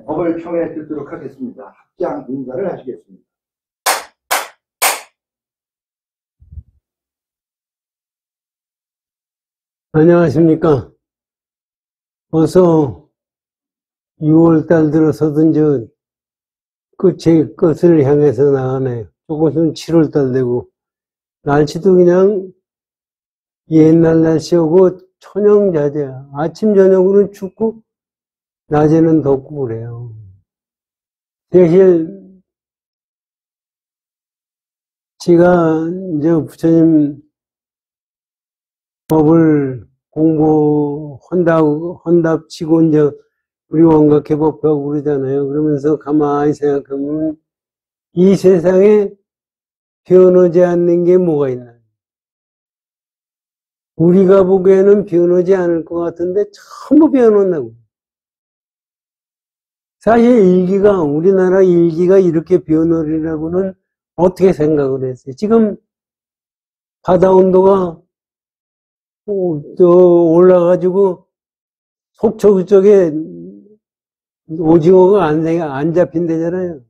법을 평해 듣도록 하겠습니다. 합장 인사를 하시겠습니다. 안녕하십니까. 어서 6월달 들어서든 끝을 향해서 나가네요. 조금은 7월달 되고, 날씨도 그냥 옛날 날씨하고 천연자재야. 아침, 저녁으로는 춥고, 낮에는 덥고 그래요. 사실, 제가 이제 부처님 법을 혼답치고 이제 우리 원각해법하고 그러잖아요. 그러면서 가만히 생각하면 이 세상에 변하지 않는 게 뭐가 있나? 우리가 보기에는 변하지 않을 것 같은데 전부 변한다고. 사실 우리나라 일기가 이렇게 변하리라고는 어떻게 생각을 했어요? 지금 바다 온도가 올라가지고 속초 그쪽에 오징어가 안 잡힌대잖아요.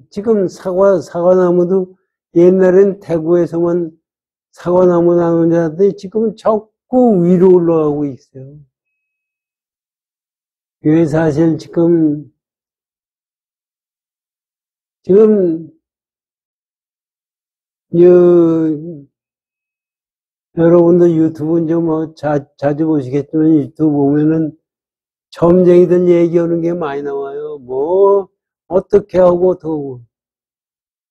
지금 사과나무도 옛날엔 대구에서만 사과나무 나는 줄 알았더니 지금은 자꾸 위로 올라가고 있어요. 그게 사실 지금 여러분도 유튜브 이제 자주 보시겠지만 유튜브 보면은 점쟁이들 얘기하는 게 많이 나와요. 어떻게 하고 더.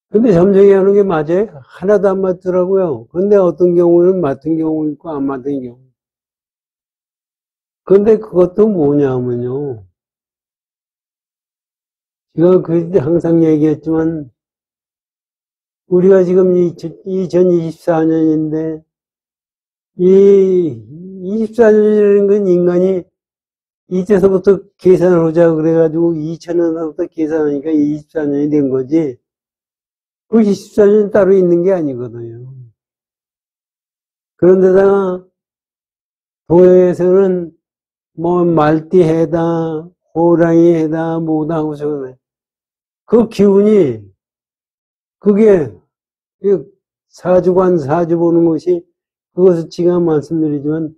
근데 점쟁이 하는 게 맞아요? 하나도 안 맞더라고요. 근데 어떤 경우는 맞은 경우 있고 안 맞은 경우. 근데 그것도 뭐냐면요. 제가 항상 얘기했지만, 우리가 지금 2024년인데, 이 24년이라는 건 인간이 이때서부터 계산을 하자 그래가지고 2000년서부터 계산하니까 24년이 된 거지. 그 24년이 따로 있는 게 아니거든요. 그런데다가 동양에서는 말띠해다, 호랑이해다, 뭐다 하고 저러네. 그 기운이, 그게 사주 보는 것이, 그것을 제가 말씀드리지만,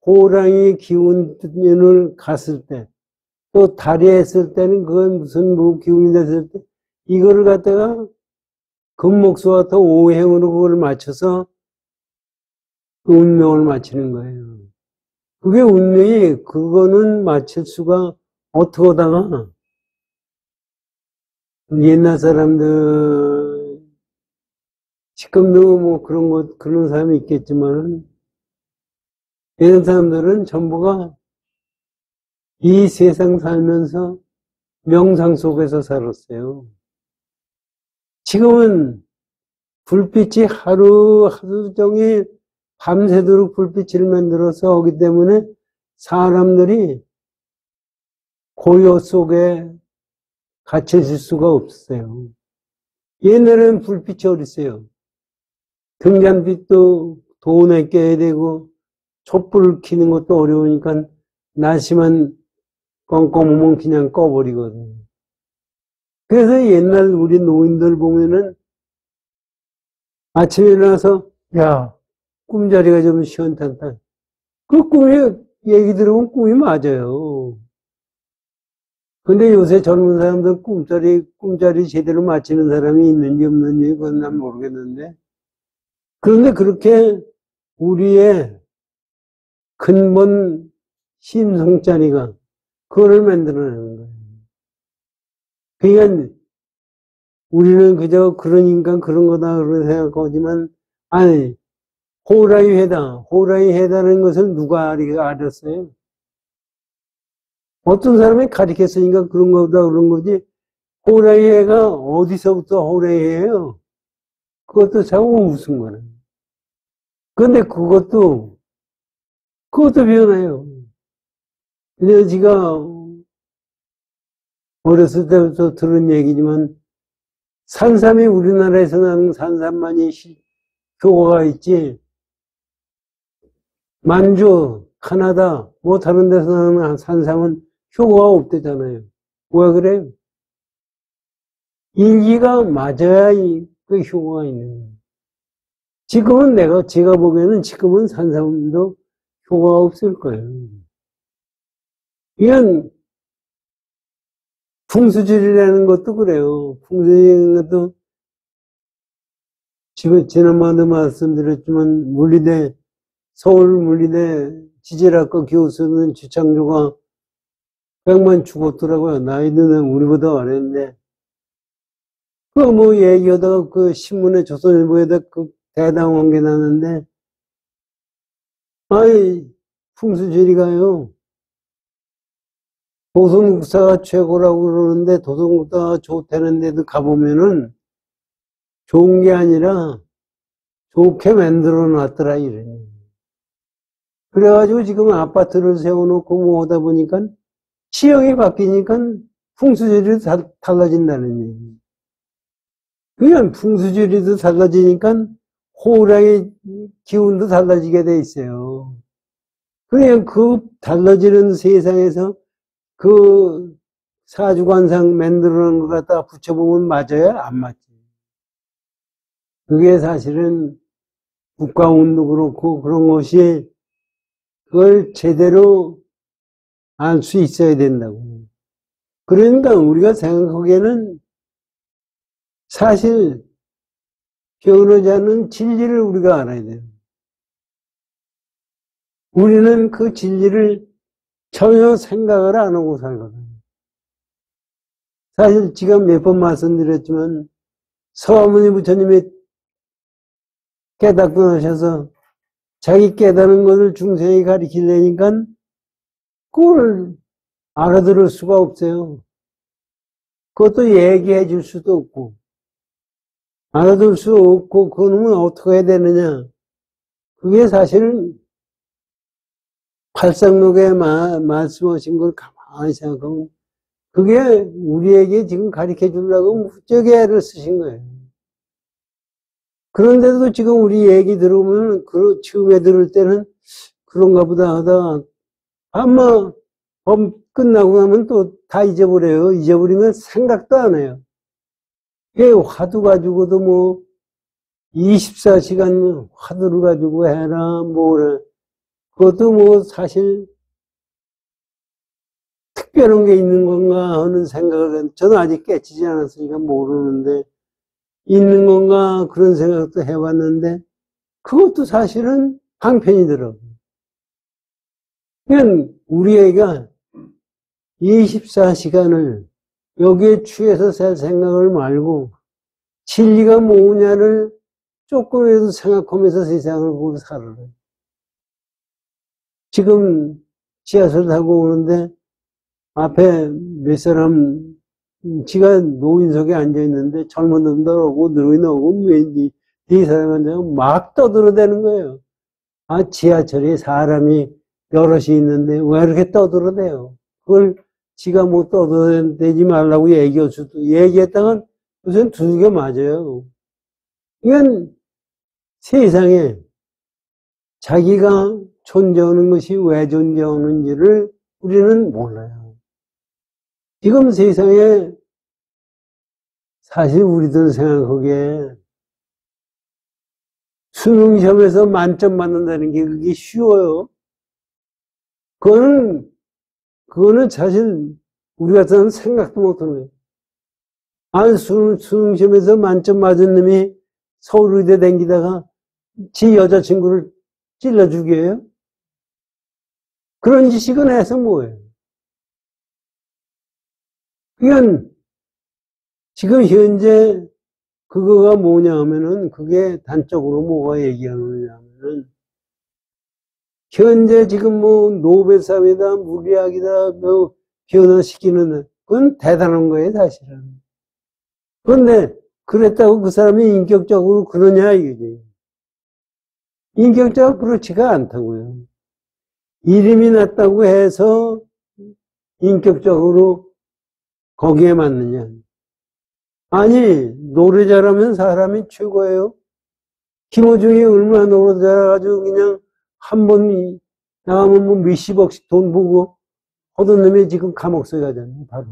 호랑이 기운을 갔을 때, 또 달에 했을 때는 그건 무슨 기운이 됐을 때, 이거를 갖다가 금목수와 더 오행으로 그걸 맞춰서 운명을 맞추는 거예요. 그거는 맞출 수가 어떻게 하다가, 옛날 사람들, 지금도 그런 사람이 있겠지만, 옛날 사람들은 전부가 이 세상 살면서 명상 속에서 살았어요. 지금은 불빛이 하루 종일 밤새도록 불빛을 만들어서 오기 때문에 사람들이 고요 속에 갇혀질 수가 없어요. 옛날에는 불빛이 어딨어요. 등잔빛도 돈에 껴야 되고 촛불을 켜는 것도 어려우니까 날씨만 껌껌하면 그냥 꺼버리거든요. 그래서 옛날 우리 노인들 보면은 아침에 일어나서 꿈자리가 좀 시원찮다. 그 얘기 들으면 꿈이 맞아요. 근데 요새 젊은 사람들 꿈자리 제대로 맞히는 사람이 있는지 없는지 그건 난 모르겠는데. 그런데 그렇게 우리의 근본 심성자리가 그거를 만들어내는 거예요. 그러니까 우리는 그저 그런 인간 그런 거다 그렇게 생각하지만 아니 호랑이 해다는 것을 누가 알았어요? 어떤 사람이 가르쳤으니까 그런 거다 그런 거지. 호랑이 해가 어디서부터 호랑이 해예요? 그것도 참 무슨 거네. 근데 그것도 변해요. 근데 제가 어렸을 때부터 들은 얘기지만 산삼이 우리나라에서 나는 산삼만이 효과가 있지. 만주, 가나다, 뭐 다른 데서 나는 산삼은 효과가 없대잖아요. 왜 그래요? 인기가 맞아야 그 효과가 있는 거예요. 지금은 제가 보기에는 지금은 산삼도 효과가 없을 거예요. 이건 풍수질이라는 것도 그래요. 풍수질이라는 것도 지난번에도 말씀드렸지만 서울 물리대 지질학과 교수는 지창조가 100만 죽었더라고요. 나이는 우리보다 어렸는데. 얘기하다가 신문에 조선일보에다 대담한 게 나는데, 풍수지리가요. 도성국사가 최고라고 그러는데, 도성국사가 좋다는 데도 가보면은, 좋은 게 아니라, 좋게 만들어 놨더라, 이러니. 그래가지고 지금 아파트를 세워놓고 뭐 하다 보니까, 지형이 바뀌니까 풍수지리도 달라진다는 얘기. 그냥 풍수지리도 달라지니까 호랑이 기운도 달라지게 돼 있어요. 그냥 달라지는 세상에서 사주관상 만들어 놓은 것 갖다 붙여보면 맞아요? 안 맞지. 그게 사실은 국가운도 그렇고 그런 것이 그걸 제대로 알 수 있어야 된다고. 그러니까 우리가 생각하기에는 사실 변하지 않는 진리를 우리가 알아야 돼요. 우리는 그 진리를 전혀 생각을 안 하고 살거든요. 사실 지금 몇 번 말씀드렸지만 서아무니 부처님이 깨닫고 나셔서 자기 깨달은 것을 중생이 가르치려니까 그걸 알아들을 수가 없어요. 그것도 얘기해 줄 수도 없고 알아들 수 없고 그놈은 어떻게 해야 되느냐. 그게 사실은 팔상록에 말씀하신 걸 가만히 생각하면 그게 우리에게 지금 가르쳐 주려고 무척 애를 쓰신 거예요. 그런데도 지금 우리 얘기 들어보면 처음에 들을 때는 그런가 보다 하다가 아마 법 끝나고 나면 또 다 잊어버려요. 잊어버리면 생각도 안 해요. 화두 가지고도 24시간 화두를 가지고 해라 뭐래. 그것도 사실 특별한 게 있는 건가 하는 생각을 저는 아직 깨치지 않았으니까 모르는데 있는 건가 그런 생각도 해봤는데 그것도 사실은 방편이더라고요. 그냥 우리 애가 24시간을 여기에 취해서 살 생각을 말고 진리가 뭐냐를 조금이라도 생각하면서 세상을 보고 살아요. 지금 지하철 타고 오는데 앞에 몇 사람 지가 노인석에 앉아있는데 젊은 놈들 오고 늙은 오고 왠지 이 사람 앉아서 막 떠들어대는 거예요. 지하철에 사람이 여럿이 있는데 왜 이렇게 떠들어대요? 그걸 지가 뭐 떠들어대지 말라고 얘기했다간 무슨 두들겨 맞아요. 이건 세상에 자기가 존재하는 것이 왜 존재하는지를 우리는 몰라요. 지금 세상에 사실 우리들 생각하기에 수능 시험에서 만점 받는다는 게 그게 쉬워요. 그거는 사실 우리 같은 사람은 생각도 못하는 거예요. 수능 시험에서 만점 맞은 놈이 서울의대 다니다가 지 여자친구를 찔러 죽여요? 그런 지식은 해서 뭐예요? 그건 지금 현재 그거가 뭐냐 하면은 그게 단적으로 뭐가 얘기하느냐 하면은 현재 지금 노벨상이다 물리학이다 변화시키는 그건 대단한 거예요 사실은. 그런데 그랬다고 그 사람이 인격적으로 그러냐 이거지. 인격적으로 그렇지가 않다고요. 이름이 났다고 해서 인격적으로 거기에 맞느냐. 아니 노래 잘하면 사람이 최고예요. 김호중이 얼마나 노래 잘해가지고 그냥 한 번 나가면 뭐 몇십억씩 돈 보고 하던 놈이 지금 감옥 속에 가잖아요, 바로.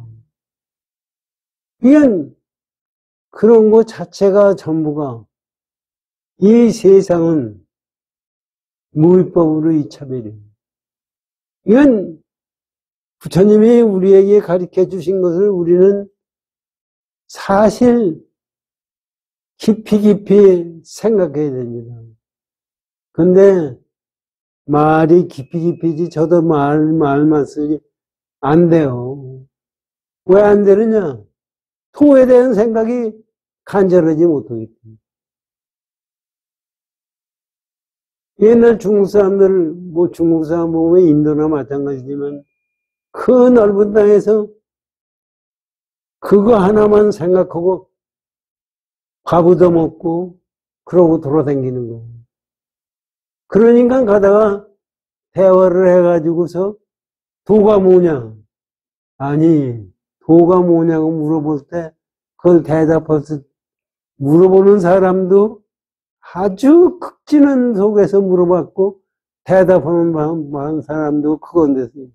이건 그런 거 자체가 전부가 이 세상은 무위법으로 이차별이에요. 이건 부처님이 우리에게 가르쳐 주신 것을 우리는 사실 깊이 생각해야 됩니다. 근데 말이 깊이지 저도 말만 쓰지 안 돼요. 왜 안 되느냐? 토에 대한 생각이 간절하지 못하기 때문에. 옛날 중국 사람들, 뭐 중국 사람 보면 인도나 마찬가지지만 그 넓은 땅에서 그거 하나만 생각하고 밥 얻어먹고 그러고 돌아다니는 거예요. 그러니까 가다가 대화를 해가지고서 도가 뭐냐? 아니, 도가 뭐냐고 물어볼 때 그걸 대답해서 물어보는 사람도 아주 극진한 속에서 물어봤고 대답하는 사람도 그건데서요.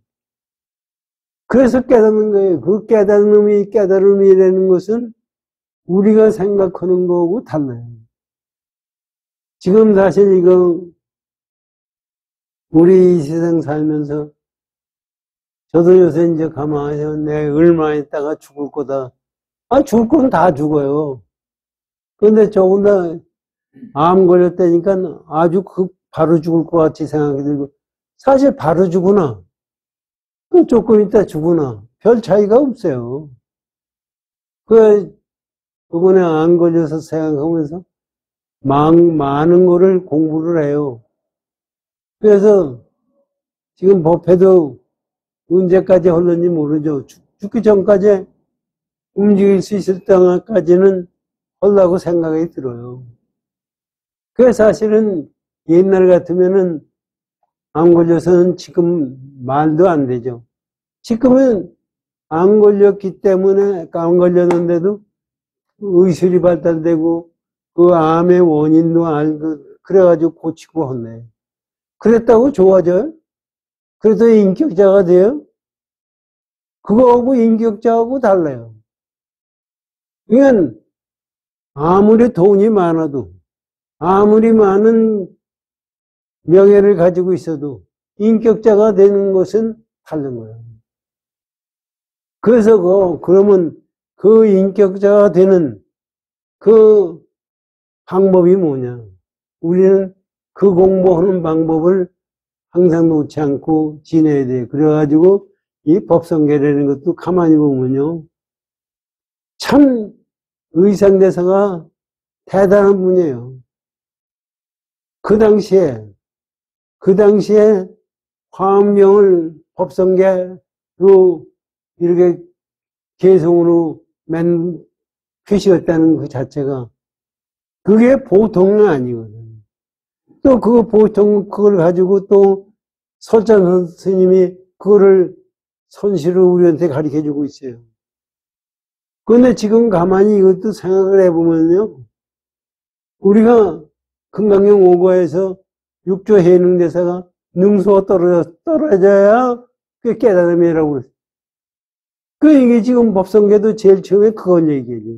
그래서 깨닫는 거예요. 그 깨달음이라는 것은 우리가 생각하는 거하고 달라요. 지금 사실 이거 우리 이 세상 살면서 저도 요새 이제 가만히 내 얼마 있다가 죽을 거다. 아, 죽을 건 다 죽어요. 그런데 더군다나 암 걸렸다니까 아주 바로 죽을 것 같이 생각이 들고 사실 바로 죽으나 조금 있다 죽으나 별 차이가 없어요. 그번에 암 걸려서 생각하면서 많은 거를 공부를 해요. 그래서 지금 법회도 언제까지 할는지 모르죠. 죽기 전까지 움직일 수 있을 때까지는 하려고 생각이 들어요. 그래서 사실은 옛날 같으면은 안 걸려서는 지금 말도 안 되죠. 지금은 안 걸렸기 때문에 안 걸렸는데도 의술이 발달되고 그 암의 원인도 알고 그래가지고 고치고 했네. 그랬다고 좋아져요? 그래도 인격자가 돼요? 그거하고 인격자하고 달라요. 그러니까 아무리 돈이 많아도 아무리 많은 명예를 가지고 있어도 인격자가 되는 것은 다른 거예요. 그래서 그러면 그 인격자가 되는 그 방법이 뭐냐? 우리는 그 공부하는 방법을 항상 놓지 않고 지내야 돼요. 그래가지고 이 법성계라는 것도 가만히 보면요. 참 의상대사가 대단한 분이에요. 그 당시에 화엄경을 법성계로 이렇게 개성으로 표시했다는 그 자체가 그게 보통은 아니거든요. 또 그걸 가지고 또 설찬 스님이 그거를 선시로 우리한테 가르쳐 주고 있어요. 그런데 지금 가만히 이것도 생각을 해보면요. 우리가 금강경 5과에서 육조 해능대사가 능소가 떨어져야 그게 깨달음이라고 그랬어요. 이게 지금 법성계도 제일 처음에 그걸 얘기해요.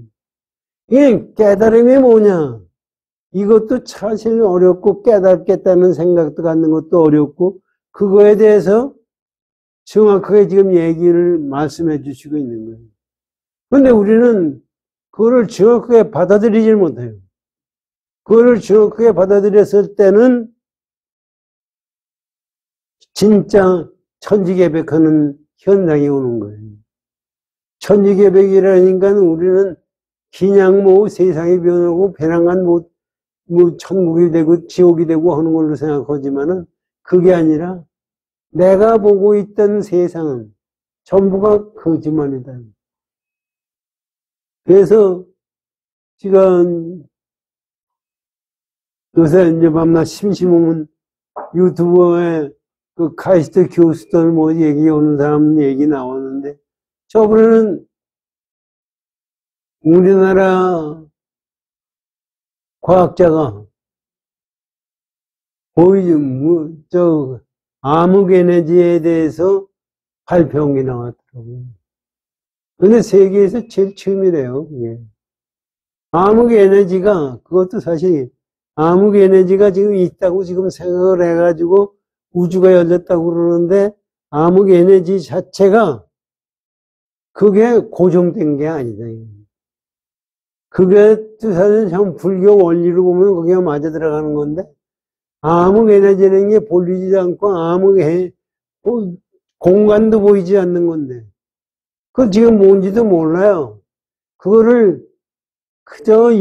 이게 깨달음이 뭐냐? 이것도 사실 어렵고 깨닫겠다는 생각도 갖는 것도 어렵고 그거에 대해서 정확하게 지금 얘기를 말씀해 주시고 있는 거예요. 그런데 우리는 그거를 정확하게 받아들이질 못해요. 그거를 정확하게 받아들였을 때는 진짜 천지개벽하는 현상이 오는 거예요. 천지개벽이라니까 우리는 그냥 뭐 세상이 변하고 배낭간 뭐 천국이 되고 지옥이 되고 하는 걸로 생각하지만은 그게 아니라 내가 보고 있던 세상은 전부가 거짓말이다. 그래서 지금 요새 이제 밤낮 심심하면 유튜브에 그 카이스트 교수들 뭐 얘기 오는 사람 얘기 나오는데 저번에는 우리나라 과학자가 암흑 에너지에 대해서 발표한 게 나왔더라고요. 근데 세계에서 제일 처음이래요, 그게. 암흑 에너지가, 그것도 사실, 암흑 에너지가 지금 있다고 지금 생각을 해가지고 우주가 열렸다고 그러는데, 암흑 에너지 자체가 그게 고정된 게 아니다. 그게 사실 참 불교 원리로 보면 그게 맞아 들어가는 건데, 암흑 에너지라는 게 보이지도 않고 공간도 보이지 않는 건데, 그건 지금 뭔지도 몰라요. 그거를 그저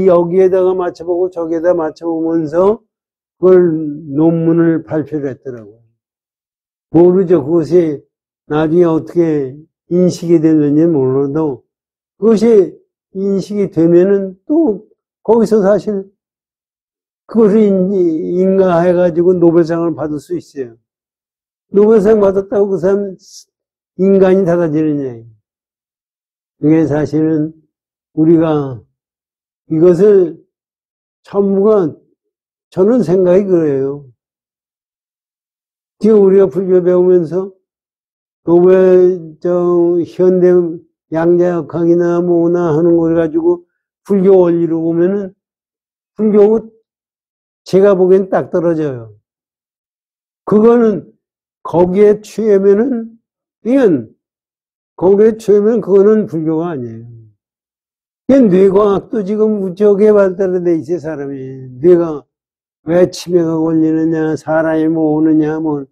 여기에다가 맞춰보고 저기에다 맞춰보면서 그걸 논문을 발표를 했더라고요. 모르죠. 그것이 나중에 어떻게 인식이 됐는지 몰라도 그것이 인식이 되면은 또 거기서 사실 그것을 인가해가지고 노벨상을 받을 수 있어요. 노벨상 받았다고 그 사람 인간이 달라지느냐. 그게 사실은 우리가 이것을 전부가 저는 생각이 그래요. 지금 우리가 불교 배우면서 현대 양자역학이나 뭐나 하는 걸 가지고 불교 원리로 보면은 불교는 제가 보기엔 딱 떨어져요. 그거는 거기에 취하면은 그거는 불교가 아니에요. 뇌과학도 지금 무지하게 발달돼 있어요, 사람이. 뇌가 왜 치매가 걸리느냐, 사람이 뭐 오느냐, 뭐.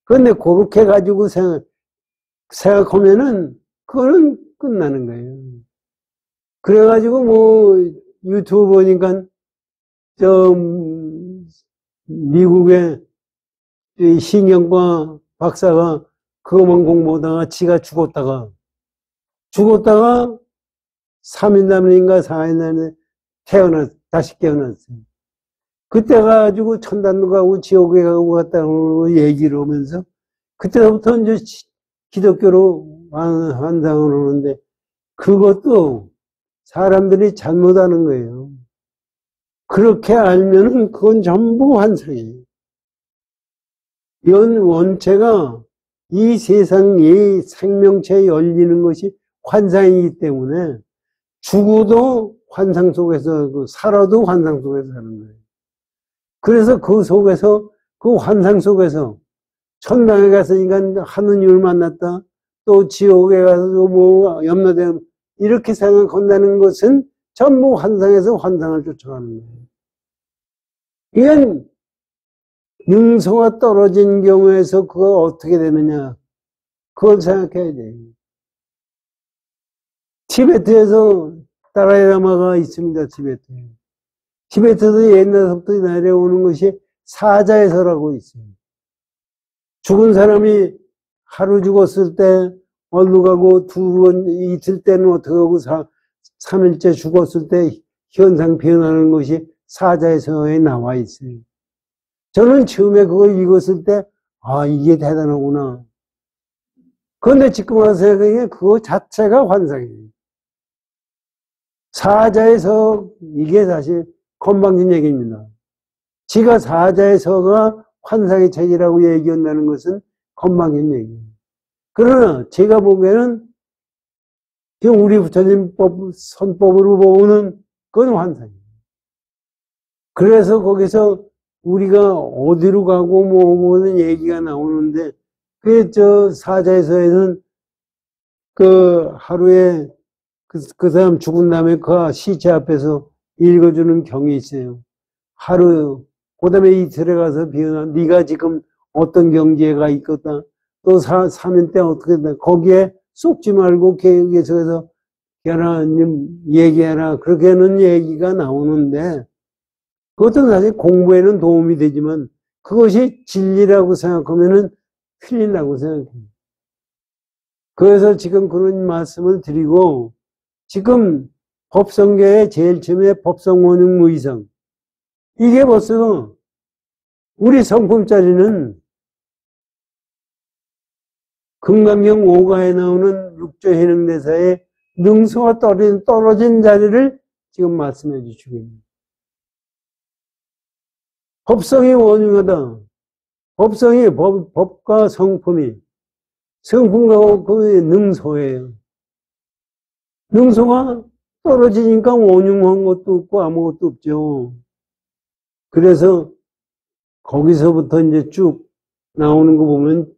그런데 그렇게 가지고 생각하면은, 그거는 끝나는 거예요. 그래가지고 뭐, 유튜브 보니까, 미국의 신경과 박사가 그것만 공부하다가 지가 죽었다가 3일 남인가 4일 남에 다시 깨어났어요. 그때 가지고 천당도 가고 지옥에 가고 갔다고 얘기를 하면서 그때부터 이제 기독교로 환상을 오는데 그것도 사람들이 잘못하는 거예요. 그렇게 알면은 그건 전부 환상이에요. 원체가 이 세상, 이 생명체에 열리는 것이 환상이기 때문에 죽어도 환상 속에서, 살아도 환상 속에서 사는 거예요. 그래서 그 속에서, 그 환상 속에서 천당에 갔으니까 하느님을 만났다. 또 지옥에 가서 뭐 염라대왕 이렇게 생각한다는 것은 전부 환상에서 환상을 쫓아가는 거예요. 이건 능소가 떨어진 경우에서 그거 어떻게 되느냐. 그걸 생각해야 돼요. 티베트에서 다라이라마가 있습니다. 티베트에서 옛날부터 내려오는 것이 사자에서라고 있어요. 죽은 사람이 하루 죽었을 때 얼루 가고 이틀 때는 어떻게 하고 3일째 죽었을 때 현상 변하는 것이 사자에서에 나와 있어요. 저는 처음에 그걸 읽었을 때 이게 대단하구나. 그런데 지금 와서 생각해 그거 자체가 환상이에요. 사자에서 이게 사실 건방진 얘기입니다. 지가 사자에서가 환상의 체질이라고 얘기한다는 것은 건방진 얘기예요. 그러나 제가 보기에는 우리 부처님 선법으로 보고는 그건 환상이에요. 그래서 거기서 우리가 어디로 가고 뭐는 얘기가 나오는데 사자에서에는 하루에 그 사람 죽은 다음에 그 시체 앞에서 읽어주는 경이 있어요. 그 다음에 이틀에 가서 네가 지금 어떤 경지에가 있겠다. 또 3일 때 어떻게 된다. 거기에 쏙지 말고 계속해서 얘기해라. 그렇게 하는 얘기가 나오는데 그것도 사실 공부에는 도움이 되지만 그것이 진리라고 생각하면은 틀린다고 생각해요. 그래서 지금 그런 말씀을 드리고 지금 법성계의 제일 처음에 법성원흉무이성 이게 벌써 우리 성품짜리는 금강경 5가에 나오는 육조해능대사의 능소가 떨어진 자리를 지금 말씀해 주시고 있습니다. 법성이 원흉하다. 법성이 법과 성품이, 성품과 그 능소예요. 능소가 떨어지니까 원흉한 것도 없고 아무것도 없죠. 그래서 거기서부터 이제 쭉 나오는 거 보면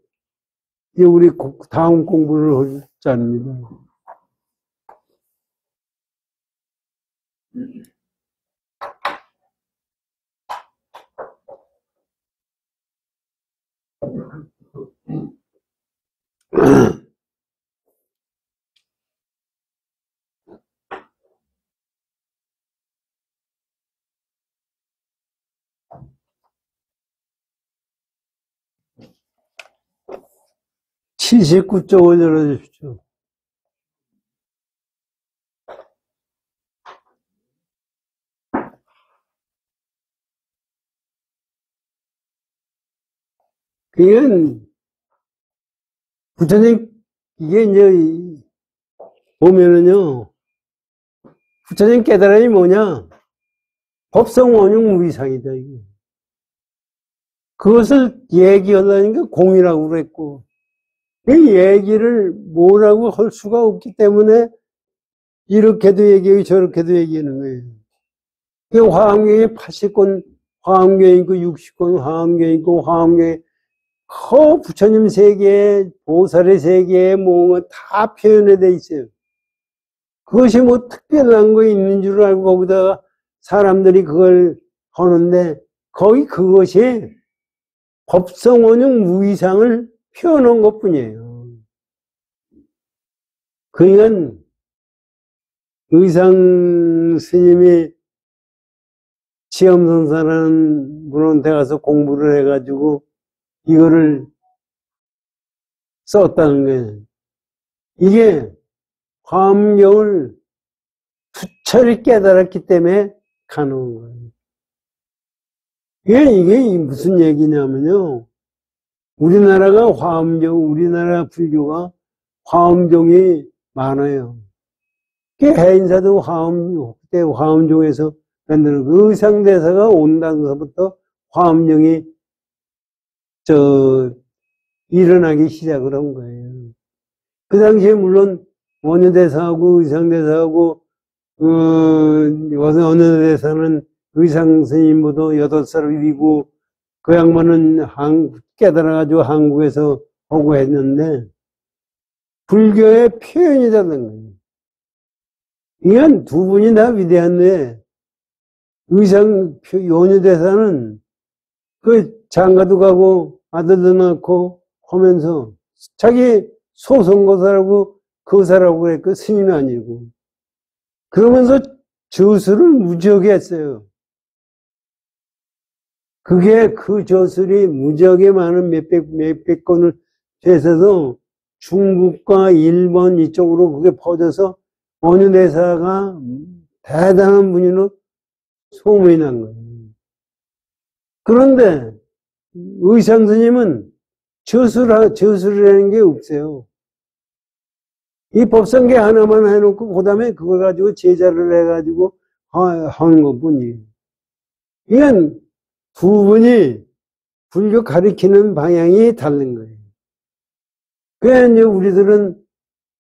이제 우리 다음 공부를 할 자입니다. (79쪽을) 열어주십시오. 그건 부처님, 이게 이제 보면은요, 부처님 깨달음이 뭐냐? 법성 원흉 무이상이다, 이게. 그것을 얘기하려니까 공이라고 그랬고, 그 얘기를 뭐라고 할 수가 없기 때문에 이렇게도 얘기하고 저렇게도 얘기하는 거예요. 그 화엄경에 80권, 화엄경이 있고 60권, 화엄경이 있고, 화엄경에 부처님 세계에, 보살의 세계에 뭐 다 표현이 돼 있어요. 그것이 뭐 특별한 거 있는 줄 알고 거기다가 사람들이 그걸 하는데, 거의 그것이 법성원용 무이상을 표현한 것 뿐이에요. 그러니까 의상 스님이 지엄선사라는 분한테 가서 공부를 해가지고 이거를 썼다는 거예요. 이게 화엄경을 투철히 깨달았기 때문에 가능한 거예요. 이게 무슨 얘기냐면요. 우리나라 불교가 화엄종이 많아요. 해인사도 그때 화엄종에서 만드는 그 의상대사가 온다서부터 화엄종이 일어나기 시작을 한 거예요. 그 당시에 물론 원효대사하고 의상대사하고 원효대사는 의상스님보다 8살 위고 그 양반은 깨달아가지고 한국에서 하고 했는데 불교의 표현이 되는 거예요. 이건 두 분이 다 위대한데 원효대사는 그 장가도 가고 아들도 낳고 하면서 자기 소송거사라고 거사라고 그래. 그 스님이 아니고. 그러면서 저술을 무지하게 했어요. 그게 그 저술이 무지하게 많은 몇백 건을 돼서도 중국과 일본 이쪽으로 그게 퍼져서 원효대사가 대단한 분으로 소문이 난 거예요. 그런데 의상스님은 저술이라는 게 없어요. 이 법성계 하나만 해놓고 그 다음에 그걸 가지고 제자를 해가지고 하는 것뿐이에요. 이건 두 분이 불교 가리키는 방향이 다른 거예요. 그래서 이제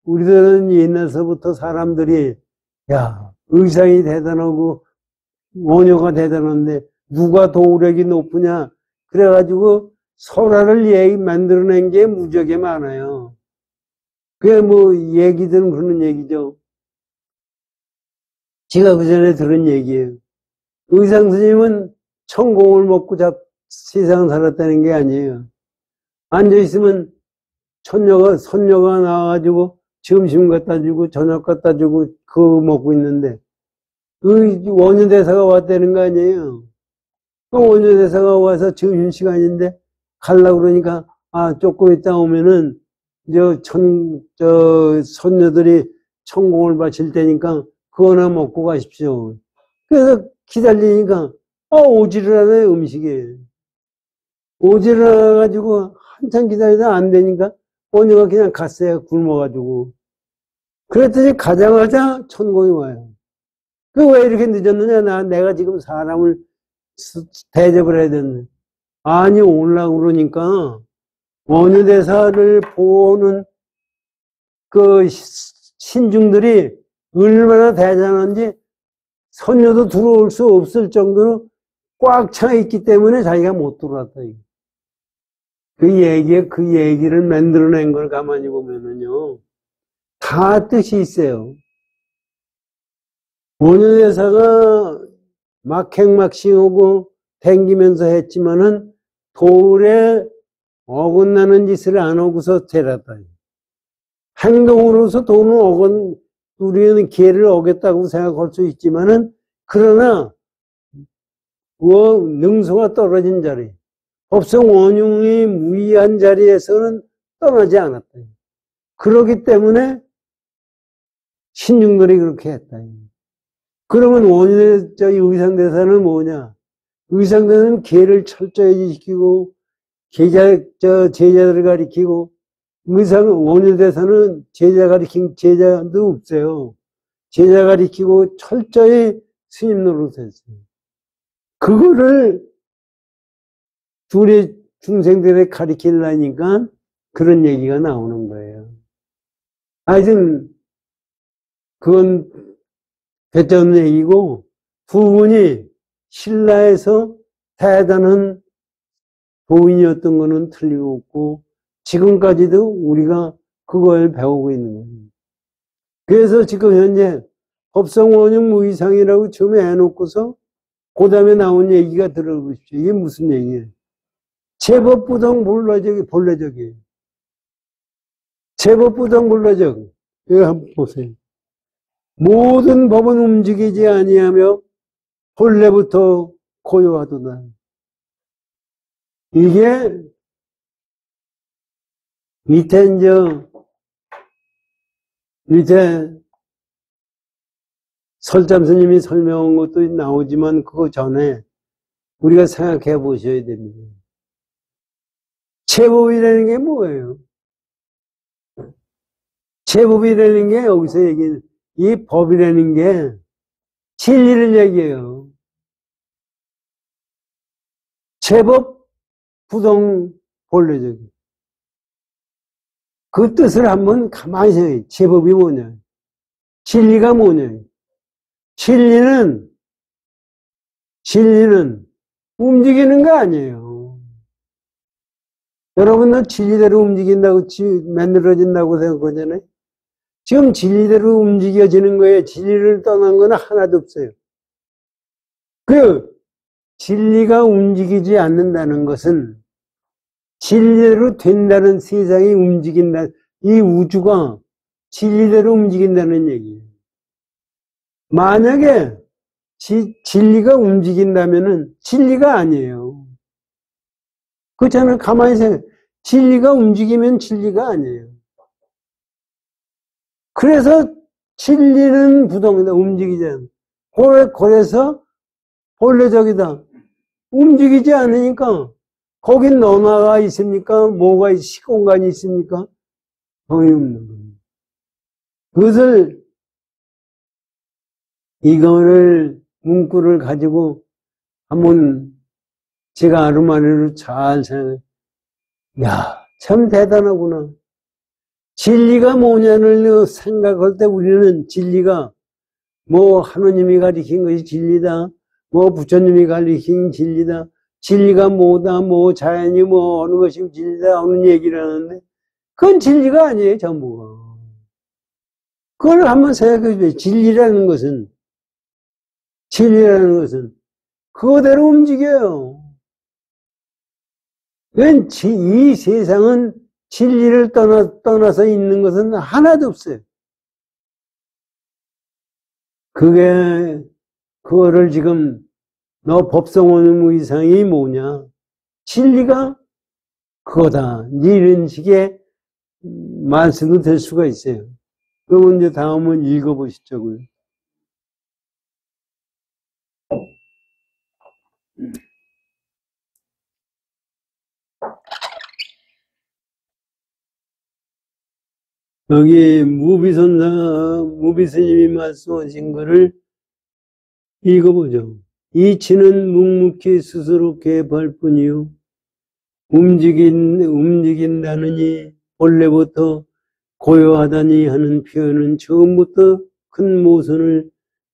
우리들은 옛날서부터 사람들이 야 의상이 대단하고 원효가 대단한데 누가 도력이 높으냐 그래가지고 설화를 만들어낸 게 무지하게 많아요. 그게 뭐 얘기들은 그런 얘기죠. 제가 그 전에 들은 얘기예요. 의상 스님은 천공을 먹고 세상 살았다는 게 아니에요. 앉아있으면 선녀가 나와가지고 점심 갖다 주고 저녁 갖다 주고 그거 먹고 있는데 원효대사가 왔다는 거 아니에요. 원효대사가 와서 점심시간인데 가려고 그러니까 조금 있다 오면은 선녀들이 천공을 바칠 테니까 그거나 먹고 가십시오. 그래서 기다리니까 오지를 않아요. 음식이 오지를 않아가지고 한참 기다리다 안 되니까 원효가 그냥 갔어요. 굶어가지고. 그랬더니 가자마자 천공이 와요. 왜 이렇게 늦었느냐? 내가 지금 사람을 대접을 해야 되는데. 안이 오려고 그러니까 원효대사를 보는 그 신중들이 얼마나 대단한지 선녀도 들어올 수 없을 정도로 꽉 차 있기 때문에 자기가 못 들어왔다. 그 얘기를 만들어낸 걸 가만히 보면은요, 다 뜻이 있어요. 원효대사가 막행막싱하고 댕기면서 했지만은 도울에 어긋나는 짓을 안 하고서 데렸다. 행동으로서 도는 우리는 기회를 어겼다고 생각할 수 있지만은, 그러나, 능소가 떨어진 자리, 법성 원흉이 무의한 자리에서는 떠나지 않았다. 그렇기 때문에 신중들이 그렇게 했다. 그러면 원효대사의 의상대사는 뭐냐? 의상대사는 기회를 철저히 지키고, 제자들을 가리키고, 원효대사는 제자 가리킨 제자도 없어요. 제자 가리키고 철저히 스님 노릇했어요. 그거를 둘의 중생들에 가리키려니까 그런 얘기가 나오는 거예요. 하여튼 그건 됐던 얘기고, 두 분이 신라에서 대단한 도인이었던 거는 틀리고 없고, 지금까지도 우리가 그걸 배우고 있는 거예요. 그래서 지금 현재 법성원흉 무의상이라고 처음에 해놓고서 그 다음에 나온 얘기가 들어보십시오. 이게 무슨 얘기예요? 제법부동 본래적이에요. 제법부동 본래적. 이거 한번 보세요. 모든 법은 움직이지 아니하며 본래부터 고요하도다. 이게 밑에 설잠 스님이 설명한 것도 나오지만 그거 전에 우리가 생각해 보셔야 됩니다. 제법이라는 게 뭐예요? 제법이라는 게 여기서 얘기해요. 이 법이라는 게 진리를 얘기해요. 제법 부동 본래적이. 그 뜻을 한번 가만히 생각해요. 제법이 뭐냐? 진리가 뭐냐? 진리는 움직이는 거 아니에요. 여러분은 진리대로 움직인다고, 만들어진다고 생각하잖아요. 지금 진리대로 움직여지는 거에 진리를 떠난 건 하나도 없어요. 진리가 움직이지 않는다는 것은 진리대로 된다는 세상이 움직인다, 이 우주가 진리대로 움직인다는 얘기예요. 만약에 진리가 움직인다면은 진리가 아니에요. 그렇잖아요. 가만히 생각해. 진리가 움직이면 진리가 아니에요. 그래서 진리는 부동이다. 움직이지 않아. 그래서 본래적이다. 움직이지 않으니까 거긴 너나가 있습니까? 뭐가 시공간이 있습니까? 거의 없는 거예요. 그것을 이거를 문구를 가지고 한번 제가 아르마니로 잘 생각해. 야, 참 대단하구나. 진리가 뭐냐를 생각할 때 우리는 진리가 뭐 하느님이 가리킨 것이 진리다. 뭐 부처님이 가리킨 진리다. 진리가 뭐다. 뭐 자연이 뭐 어느 것이 진리다. 어느 얘기를 하는데 그건 진리가 아니에요. 전부가. 그걸 한번 생각해 보세요. 진리라는 것은 그거대로 움직여요. 이 세상은 진리를 떠나서 있는 것은 하나도 없어요. 그거를 지금 너 법성원의 이상이 뭐냐? 진리가 그거다. 이런 식의 말씀도 될 수가 있어요. 그럼 이제 다음은 읽어보시죠. 여기 무비스님이 말씀하신 거를 읽어보죠. 이치는 묵묵히 스스로 개발뿐이요 움직인다느니 본래부터 고요하다니 하는 표현은 처음부터 큰 모순을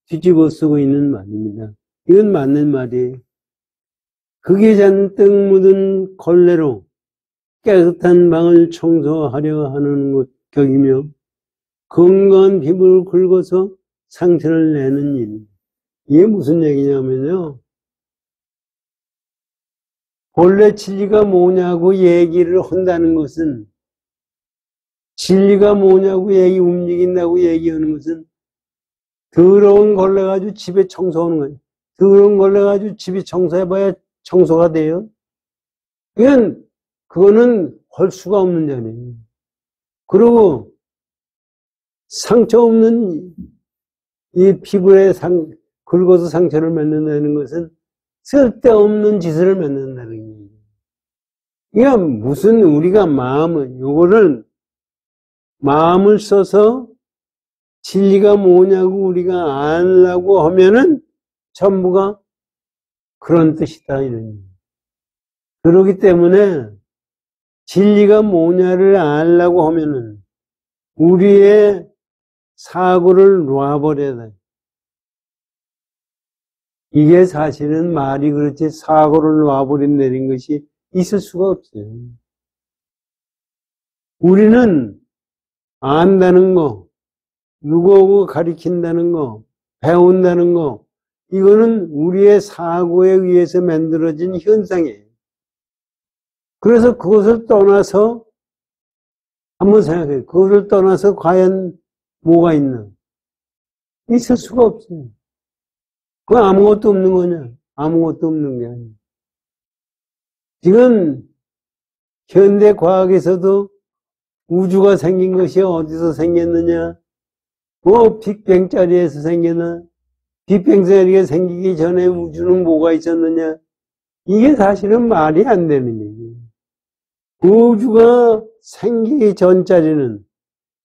뒤집어 쓰고 있는 말입니다. 이건 맞는 말이에요. 흙이 잔뜩 묻은 걸레로 깨끗한 방을 청소하려 하는 격이며 건강한 피부를 긁어서 상처를 내는 일. 이게 무슨 얘기냐면요. 본래 진리가 뭐냐고 얘기를 한다는 것은 진리가 뭐냐고 움직인다고 얘기하는 것은 더러운 걸레 가지고 집에 청소하는 거예요. 더러운 걸레 가지고 집에 청소해봐야 청소가 돼요. 그거는 할 수가 없는 자리예요. 그리고 상처 없는 이 피부에 긁어서 상처를 맺는다는 것은 쓸데없는 짓을 맺는다는 거예요. 이게 무슨 우리가 요거를 마음을 써서 진리가 뭐냐고 우리가 알라고 하면은 전부가 그런 뜻이다, 이런. 그렇기 때문에 진리가 뭐냐를 알라고 하면은 우리의 사고를 놔버려야 돼. 이게 사실은 말이 그렇지 사고를 놔버린다는 것이 있을 수가 없어요. 우리는 안다는 거, 누구하고 가리킨다는 거, 배운다는 거, 이거는 우리의 사고에 의해서 만들어진 현상이에요. 그래서 그것을 떠나서 한번 생각해요. 그것을 떠나서 과연 뭐가 있나? 있을 수가 없어요. 그건 아무것도 없는 거냐? 아무것도 없는 게 아니에요. 지금 현대 과학에서도 우주가 생긴 것이 어디서 생겼느냐? 빅뱅 자리에서 생겼나? 빅뱅 자리가 생기기 전에 우주는 뭐가 있었느냐? 이게 사실은 말이 안 되는 얘기예요. 우주가 생기기 전 자리는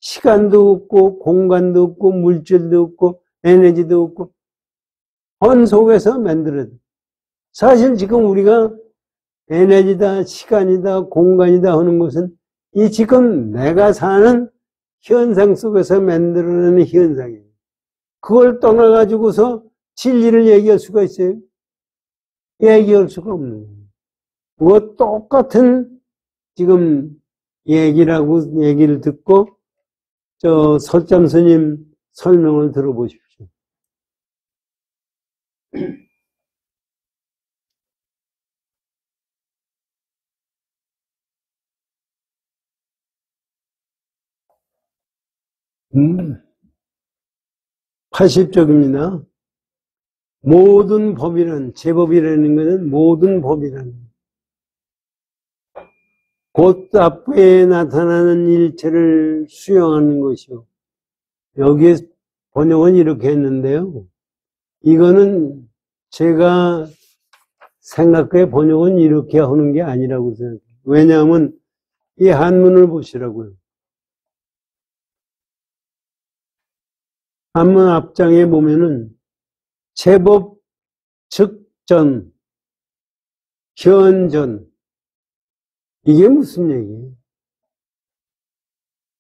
시간도 없고 공간도 없고 물질도 없고 에너지도 없고 헌 속에서 만들어요. 사실 지금 우리가 에너지다, 시간이다, 공간이다 하는 것은 이 지금 내가 사는 현상 속에서 만들어내는 현상이에요. 그걸 떠나가지고서 진리를 얘기할 수가 있어요? 얘기할 수가 없는 거예요. 그거 똑같은 지금 얘기를 듣고 설잠 스님 설명을 들어보십시오. 음. 80쪽입니다. 모든 법이란, 제법이라는 것은 모든 법이란 곧 앞에 나타나는 일체를 수용하는 것이요. 여기에 번역은 이렇게 했는데요. 이거는 제가 생각해 번역은 이렇게 하는 게 아니라고 생각해요. 왜냐하면 이 한문을 보시라고요. 한문 앞장에 보면은 제법, 즉전, 현전, 이게 무슨 얘기예요?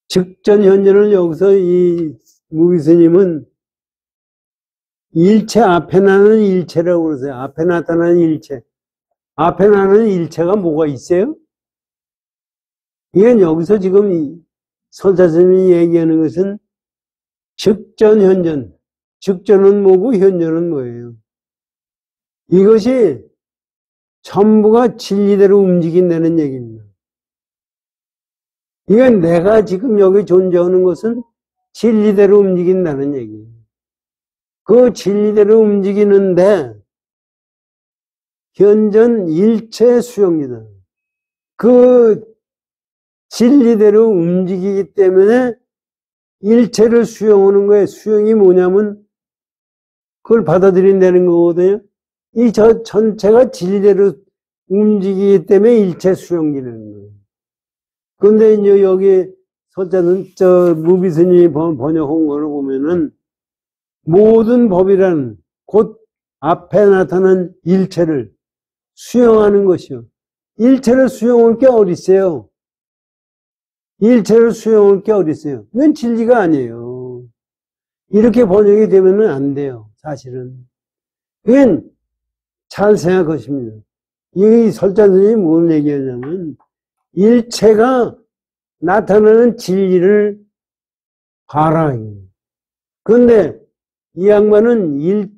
즉전, 현전을 여기서 이 무비스님은 일체 앞에 나는 일체라고 그러세요. 앞에 나타나는 일체. 앞에 나는 일체가 뭐가 있어요? 이건 여기서 지금 설사스님이 얘기하는 것은 즉전, 현전. 즉전은 뭐고 현전은 뭐예요? 이것이 전부가 진리대로 움직인다는 얘기입니다. 이건 내가 지금 여기 존재하는 것은 진리대로 움직인다는 얘기예요. 그 진리대로 움직이는데 현전 일체 수용이다. 그 진리대로 움직이기 때문에 일체를 수용하는 거예요. 수용이 뭐냐면 그걸 받아들인다는 거거든요. 이 전체가 진리대로 움직이기 때문에 일체 수용이라는 거예요. 그런데 이제 여기 설자는 무비스님이 번역한 거를 보면은 모든 법이란 곧 앞에 나타난 일체를 수용하는 것이요. 일체를 수용할 게 어딨어요? 일체를 수용할 게 어딨어요? 이건 진리가 아니에요. 이렇게 번역이 되면 안 돼요, 사실은. 그건 잘 생각하십니다. 이 설자 선생님이 뭘 얘기하냐면, 일체가 나타나는 진리를 봐라. 그런데 이 양반은 이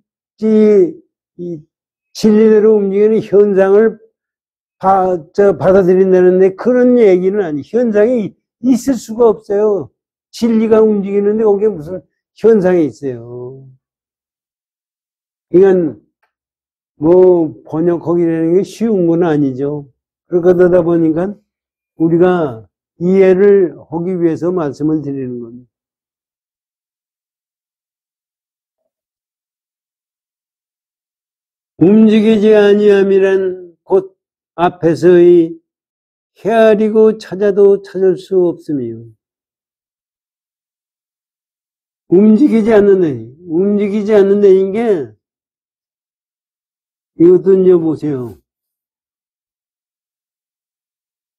진리대로 움직이는 현상을 받아들인다는데 그런 얘기는 아니에요. 현상이 있을 수가 없어요. 진리가 움직이는데 거기에 무슨 현상이 있어요. 이건 뭐 번역하기라는 게 쉬운 건 아니죠. 그러다 보니까 우리가 이해를 하기 위해서 말씀을 드리는 겁니다. 움직이지 아니함이란 곧 앞에서의 헤아리고 찾아도 찾을 수 없으며 움직이지 않는 데인 게 이것도 이제 보세요.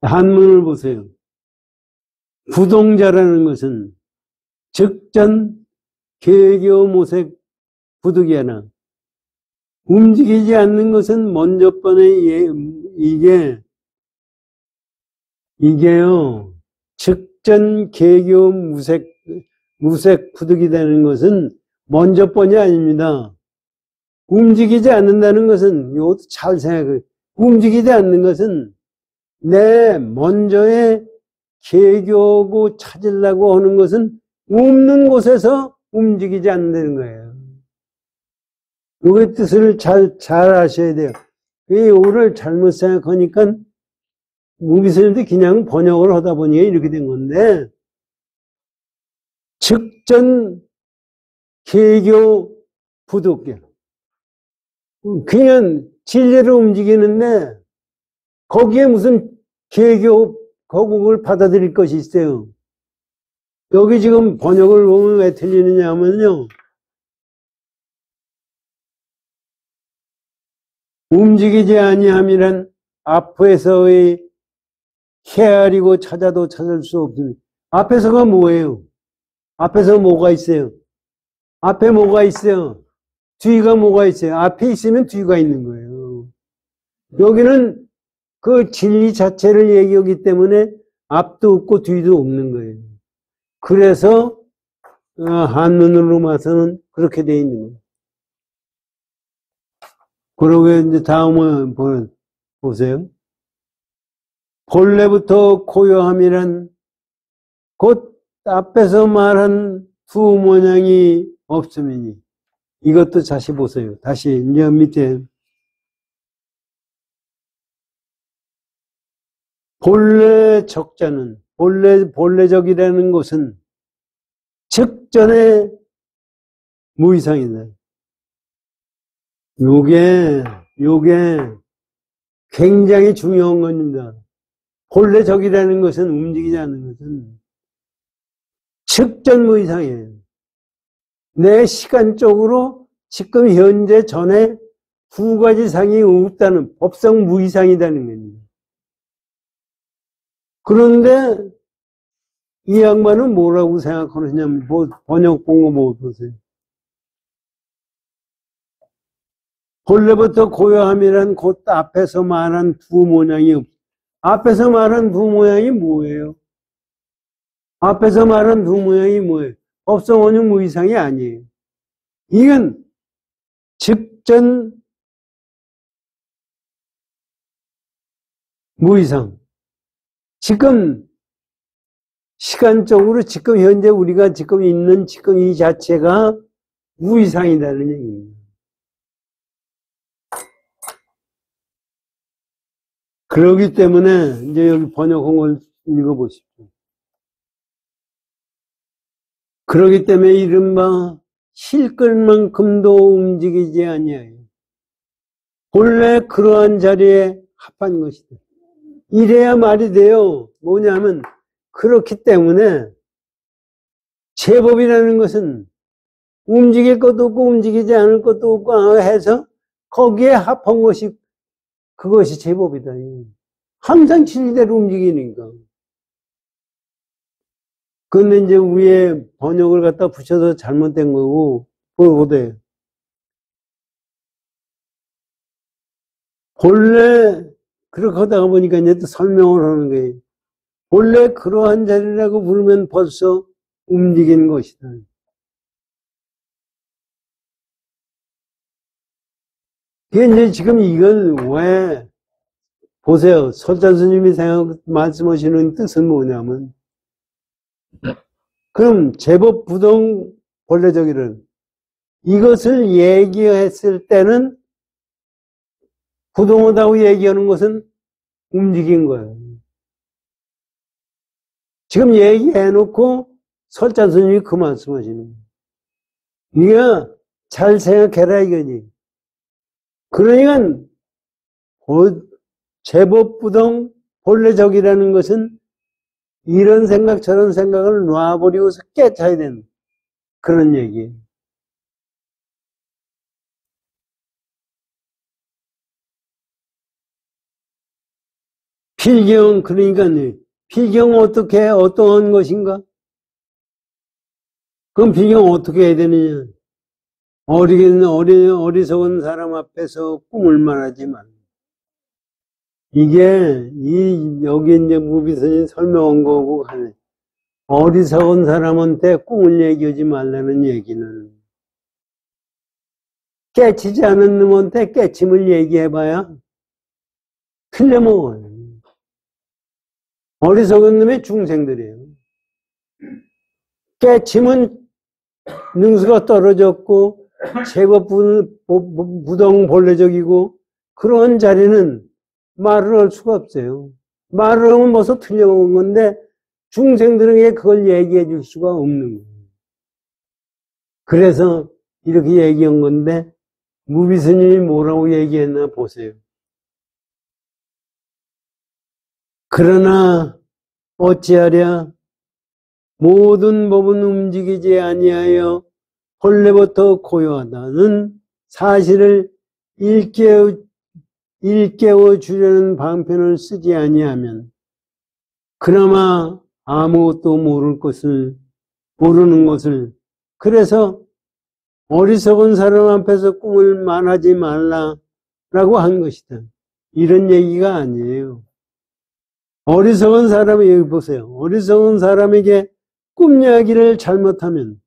한문을 보세요. 부동자라는 것은 즉전 개교 모색 부득이하나 움직이지 않는 것은 먼저 번에 이게요. 즉전 개교 무색 부득이 되는 것은 먼저 번이 아닙니다. 움직이지 않는다는 것은 이것도 잘 생각해요. 움직이지 않는 것은 내 먼저의 개교고 찾으려고 하는 것은 없는 곳에서 움직이지 않는다는 거예요. 이의 뜻을 잘 아셔야 돼요. 이거를 잘못 생각하니까 우리 선생님도 그냥 번역을 하다 보니 이렇게 된 건데, 즉전 개교 부득이야. 그냥 진리로 움직이는데 거기에 무슨 개교 거국을 받아들일 것이 있어요. 여기 지금 번역을 보면 왜 틀리느냐 하면요. 움직이지 아니함이란 앞에서의 헤아리고 찾아도 찾을 수 없습니다. 앞에서가 뭐예요? 앞에서 뭐가 있어요? 앞에 뭐가 있어요? 뒤가 뭐가 있어요? 앞에 있으면 뒤가 있는 거예요. 여기는 그 진리 자체를 얘기하기 때문에 앞도 없고 뒤도 없는 거예요. 그래서 한문으로 봐서는 그렇게 돼 있는 거예요. 그러고 이제 다음은 보세요. 본래부터 고요함이란 곧 앞에서 말한 두 모양이 없음이니. 이것도 다시 보세요. 다시 이제 밑에 본래 적자는 본래적이라는 것은 즉전의 무이상이다. 요게 굉장히 중요한 겁니다. 본래적이라는 것은 움직이지 않는 것은 즉전무이상이에요. 내 시간적으로 지금 현재 전에 두 가지 상이 없다는 법성 무이상이라는 겁니다. 그런데 이 양반은 뭐라고 생각하느냐면 번역 본거 뭐 보세요. 본래부터 고요함이란 곧 앞에서 말한 두 모양이 앞에서 말한 두 모양이 뭐예요? 앞에서 말한 두 모양이 뭐예요? 법성 원흉 무이상이 아니에요. 이건 즉전 무이상. 지금 시간적으로 지금 현재 우리가 지금 있는 지금 이 자체가 무이상이라는 얘기입니다. 그렇기 때문에 이제 여기 번역한 걸 읽어보십시오. 그렇기 때문에 이른바 실끌만큼도 움직이지 아니하여 본래 그러한 자리에 합한 것이다. 이래야 말이 돼요. 뭐냐면 그렇기 때문에 제법이라는 것은 움직일 것도 없고 움직이지 않을 것도 없고 해서 거기에 합한 것이 그것이 제법이다. 항상 진리대로 움직이니까. 근데 이제 위에 번역을 갖다 붙여서 잘못된 거고, 그거대. 본래, 그렇게 하다가 보니까 이제 또 설명을 하는 거예요. 본래 그러한 자리라고 부르면 벌써 움직이는 것이다. 그게 이제 지금 이걸 왜, 보세요. 설자 스님이 말씀하시는 뜻은 뭐냐면, 그럼 제법 부동 본래적이는 이것을 얘기했을 때는 부동하다고 얘기하는 것은 움직인 거예요. 지금 얘기해놓고 설자 스님이 그 말씀하시는 거예요. 네가 잘 생각해라 이거지. 그러니까 제법 부동 본래적이라는 것은 이런 생각 저런 생각을 놔버리고서 깨쳐야 되는 그런 얘기예요. 필경, 그러니까, 필경은 어떻게, 어떠한 것인가? 그럼 필경 어떻게 해야 되느냐? 어리석은 사람 앞에서 꿈을 말하지만, 이게, 여기 이제 무비선이 설명한 거고 하네. 어리석은 사람한테 꿈을 얘기하지 말라는 얘기는, 깨치지 않은 놈한테 깨침을 얘기해봐야 틀려먹어요. 어리석은 놈의 중생들이에요. 깨침은 능수가 떨어졌고 제법 부동 본래적이고 그런 자리는 말을 할 수가 없어요. 말을 하면 벌써 틀려먹은 건데 중생들에게 그걸 얘기해 줄 수가 없는 거예요. 그래서 이렇게 얘기한 건데 무비스님이 뭐라고 얘기했나 보세요. 그러나 어찌하랴 모든 법은 움직이지 아니하여 본래부터 고요하다는 사실을 일깨워 주려는 방편을 쓰지 아니하면 그나마 아무것도 모르는 것을 그래서 어리석은 사람 앞에서 꿈을 말하지 말라라고 한 것이다. 이런 얘기가 아니에요. 어리석은 사람이 여기 보세요. 어리석은 사람에게 꿈 이야기를 잘못하면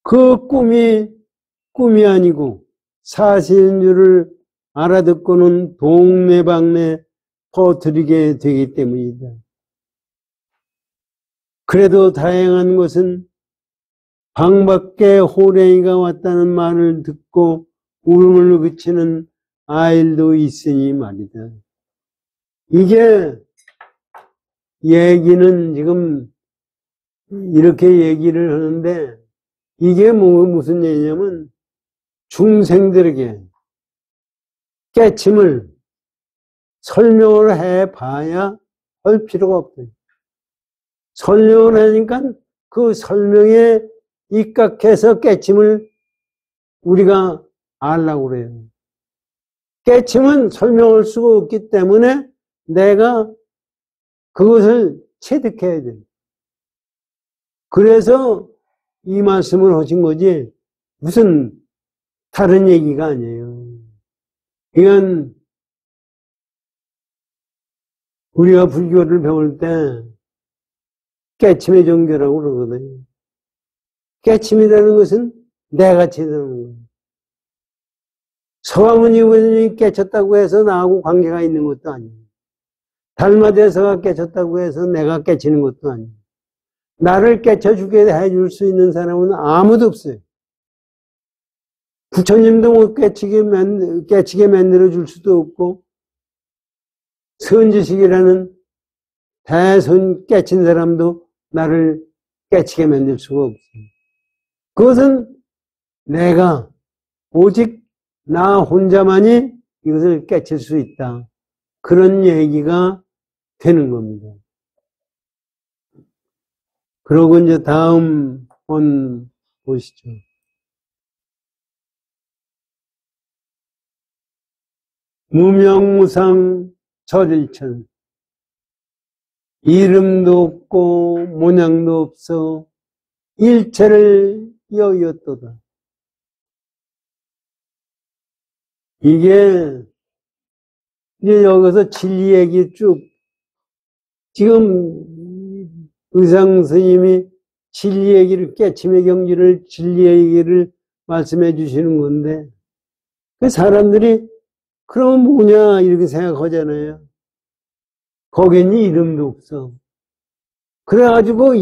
그 꿈이 아니고 사실인 줄을 알아듣고는 동네방네 퍼뜨리게 되기 때문이다. 그래도 다행한 것은 방 밖에 호랭이가 왔다는 말을 듣고 울음을 그치는 아이들도 있으니 말이다. 이게 얘기는 지금 이렇게 얘기를 하는데 이게 무슨 얘기냐면 중생들에게 깨침을 설명을 해봐야 할 필요가 없어요. 설명을 하니까 그 설명에 입각해서 깨침을 우리가 알라고 그래요. 깨침은 설명할 수가 없기 때문에 내가 그것을 체득해야 돼요. 그래서 이 말씀을 하신 거지 무슨 다른 얘기가 아니에요. 이건 우리가 불교를 배울 때 깨침의 종교라고 그러거든요. 깨침이라는 것은 내가 제대로는 거예요. 서가모니 부처님이 깨쳤다고 해서 나하고 관계가 있는 것도 아니에요. 달마대서가 깨쳤다고 해서 내가 깨치는 것도 아니에요. 나를 깨쳐주게 해줄 수 있는 사람은 아무도 없어요. 부처님도 못 깨치게 만들어줄 수도 없고, 선지식이라는 대선 깨친 사람도 나를 깨치게 만들 수가 없어요. 그것은 내가 오직 나 혼자만이 이것을 깨칠 수 있다. 그런 얘기가 되는 겁니다. 그러고 이제 다음 번 보시죠. 무명무상 절일천. 이름도 없고 모양도 없어 일체를 여의었도다. 이게 이제 여기서 진리 얘기 쭉 지금 의상 스님이 진리 얘기를 깨침의 경지를 진리 얘기를 말씀해 주시는 건데 그 사람들이 그럼 뭐냐 이렇게 생각하잖아요. 거기는 이름도 없어. 그래가지고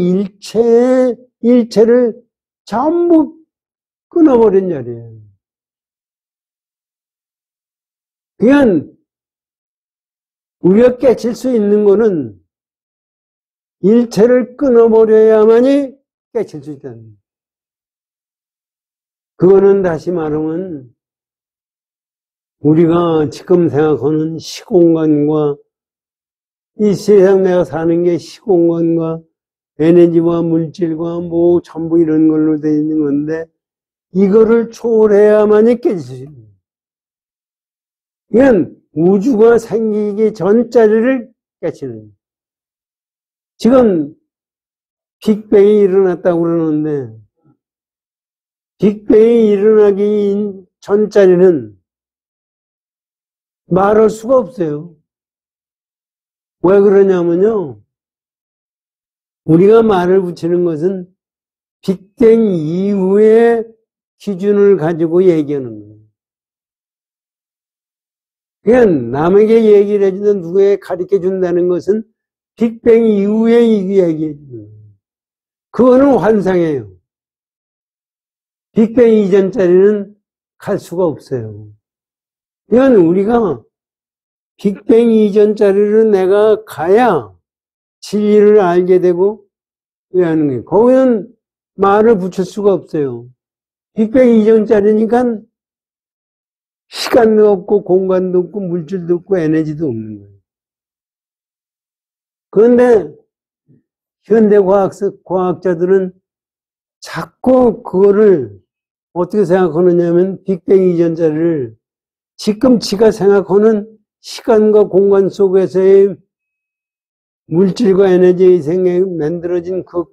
일체를 전부 끊어버린 자리예요. 그냥 우리가 깨칠 수 있는 거는 일체를 끊어버려야만이 깨칠 수 있다는 거예요. 그거는 다시 말하면 우리가 지금 생각하는 시공간과 이 세상 내가 사는 게 시공간과 에너지와 물질과 뭐 전부 이런 걸로 되어 있는 건데 이거를 초월해야만이 깨질 수 있는 거예요. 이건 우주가 생기기 전자리를 깨치는 거예요. 지금 빅뱅이 일어났다고 그러는데 빅뱅이 일어나기 전자리는 말할 수가 없어요. 왜 그러냐면요. 우리가 말을 붙이는 것은 빅뱅 이후의 기준을 가지고 얘기하는 거예요. 그냥 남에게 얘기를 해주는 누구에게 가르쳐 준다는 것은 빅뱅 이후에 얘기해 주는 거예요. 그거는 환상이에요. 빅뱅 이전짜리는 갈 수가 없어요. 이건 우리가 빅뱅 이전짜리를 내가 가야 진리를 알게 되고 왜 하는 거예요. 거기는 말을 붙일 수가 없어요. 빅뱅 이전짜리니까 시간도 없고 공간도 없고 물질도 없고 에너지도 없는 거예요. 그런데 현대 과학자들은 자꾸 그거를 어떻게 생각하느냐면 빅뱅 이전자를 지금 지가 생각하는 시간과 공간 속에서의 물질과 에너지의 생에 만들어진 그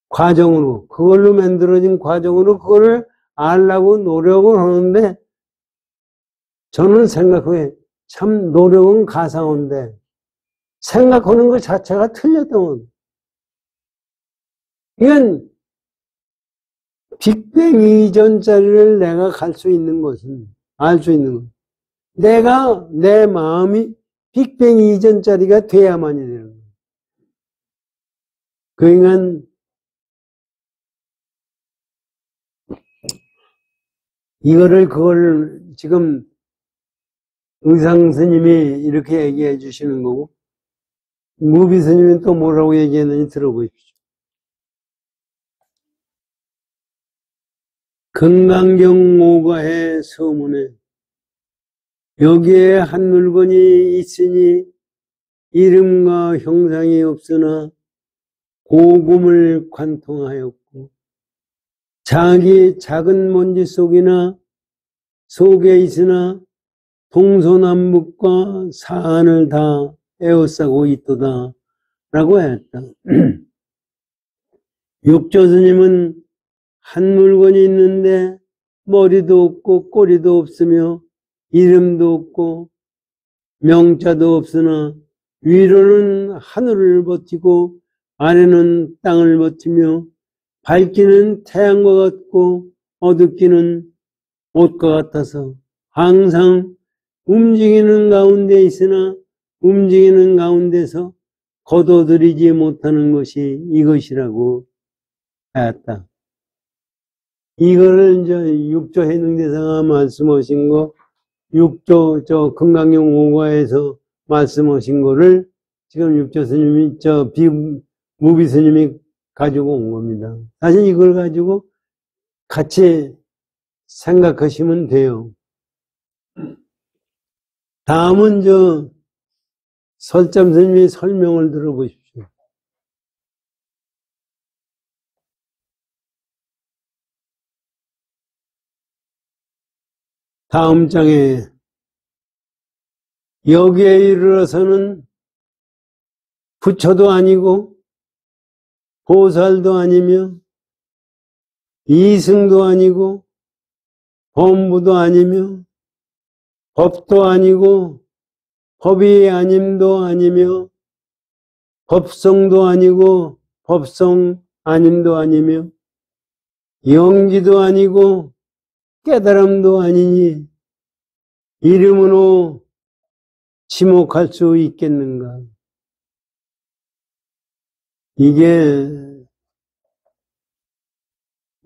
과정으로 그걸로 만들어진 과정으로 그거를 알려고 노력을 하는데 저는 생각해 참 노력은 가상한데 생각하는 것 자체가 틀렸던 이건 빅뱅 이전짜리를 내가 갈 수 있는 것은 알 수 있는 것 내가 내 마음이 빅뱅 이전짜리가 돼야만이 되는 거예요. 그러니까 그걸 지금 의상 스님이 이렇게 얘기해 주시는 거고 무비 스님은 또 뭐라고 얘기했는지 들어보십시오. 금강경 오가의 서문에 여기에 한 물건이 있으니 이름과 형상이 없으나 고금을 관통하였고 자기 작은 먼지 속에 있으나 동서남북과 사안을 다 에워싸고 있도다 라고 했다. 육조 스님은 한 물건이 있는데 머리도 없고 꼬리도 없으며 이름도 없고 명자도 없으나 위로는 하늘을 버티고 아래는 땅을 버티며 밝기는 태양과 같고 어둡기는 옷과 같아서 항상 움직이는 가운데 있으나 움직이는 가운데서 거둬들이지 못하는 것이 이것이라고 했다. 이거를 이제 육조 해능대사가 말씀하신 거, 육조 금강경 5과에서 말씀하신 거를 지금 육조 스님이 무비 스님이 가지고 온 겁니다. 사실 이걸 가지고 같이 생각하시면 돼요. 다음은 설잠 스님의 설명을 들어보십시오. 다음 장에 여기에 이르러서는 부처도 아니고 보살도 아니며 이승도 아니고 범부도 아니며 법도 아니고 법이 아님도 아니며 법성도 아니고 법성 아님도 아니며 영지도 아니고 깨달음도 아니니 이름으로 지목할 수 있겠는가?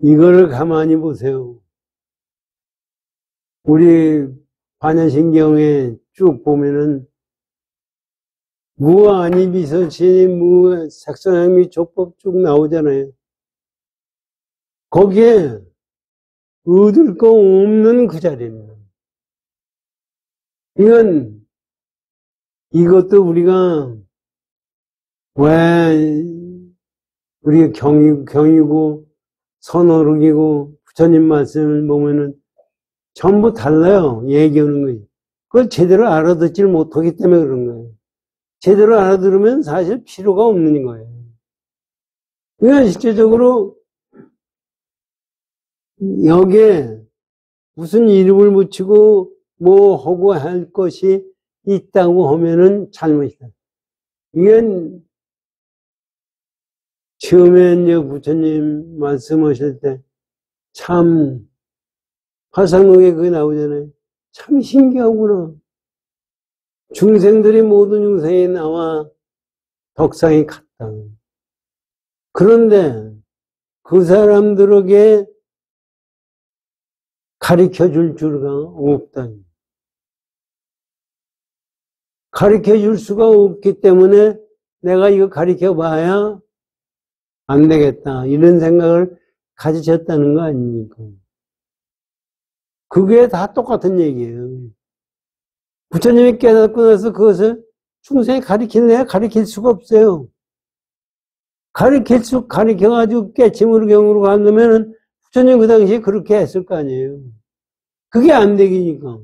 이거를 가만히 보세요. 우리 반야신경에 쭉 보면은 무아니 미설신이 무 색선행미 족법 쭉 나오잖아요. 거기에 얻을 거 없는 그 자리입니다. 이것도 우리가 왜 우리가 경이고 선어록이고 부처님 말씀을 보면은 전부 달라요. 얘기하는 거예요. 그걸 제대로 알아듣질 못하기 때문에 그런 거예요. 제대로 알아들으면 사실 필요가 없는 거예요. 그러니까 실제적으로 여기에 무슨 이름을 붙이고 뭐 하고 할 것이 있다고 하면은 잘못이다. 이건 처음에 이제 부처님 말씀하실 때 참 화상록에 그게 나오잖아요. 참 신기하구나. 중생들이 모든 중생이 나와 덕상이 같다. 그런데 그 사람들에게 가르쳐 줄 줄가 없다. 가르쳐 줄 수가 없기 때문에 내가 이거 가르쳐 봐야 안 되겠다. 이런 생각을 가지셨다는 거 아닙니까? 그게 다 똑같은 얘기예요. 부처님이 깨닫고 나서 그것을 중생이 가르칠래야 가르칠 수가 없어요. 가르쳐가지고 깨침으로 경으로 간다면은 부처님 그 당시에 그렇게 했을 거 아니에요. 그게 안 되기니까.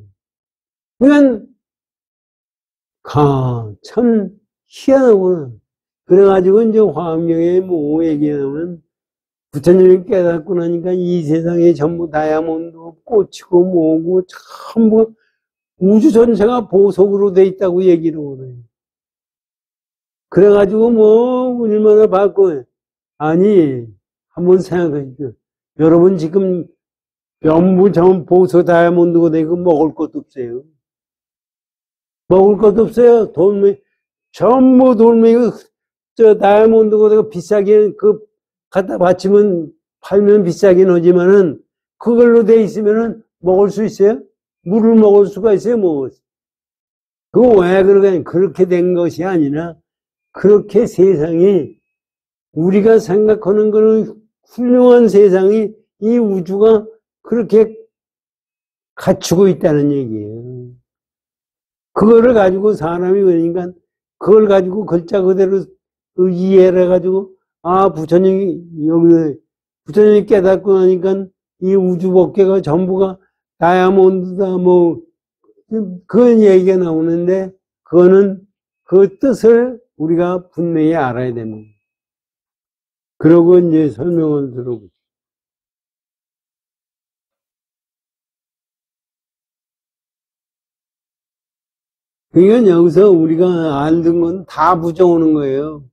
그러니까, 참 희한하구나. 그래가지고 이제 화엄경에 뭐 얘기하면 부처님이 깨닫고 나니까 이 세상에 전부 다이아몬드, 꽃이고 뭐고 전부 우주 전체가 보석으로 돼 있다고 얘기를 그래요. 그래가지고 뭐 얼마나 받고 아니 한번 생각해보세요. 여러분 지금 전부 전 보석 다이아몬드가 되고 먹을 것도 없어요. 먹을 것도 없어요. 전부 돌멩이 저 다이아몬드가 되고 비싸게 갖다 바치면 팔면 비싸긴 하지만은 그걸로 돼 있으면은 먹을 수 있어요? 물을 먹을 수가 있어요? 뭐. 그거 왜 그렇게 된 것이 아니라 그렇게 세상이 우리가 생각하는 거는 훌륭한 세상이 이 우주가 그렇게 갖추고 있다는 얘기예요. 그거를 가지고 사람이 그러니까 그걸 가지고 글자 그대로 이해를 해가지고 부처님이 깨닫고 나니까 이 우주 법계가 전부가 다이아몬드다 뭐 그런 얘기가 나오는데 그거는 그 뜻을 우리가 분명히 알아야 됩니다. 그러고 이제 설명을 들어보죠. 그러니까 여기서 우리가 알던 건 다 부정하는 거예요.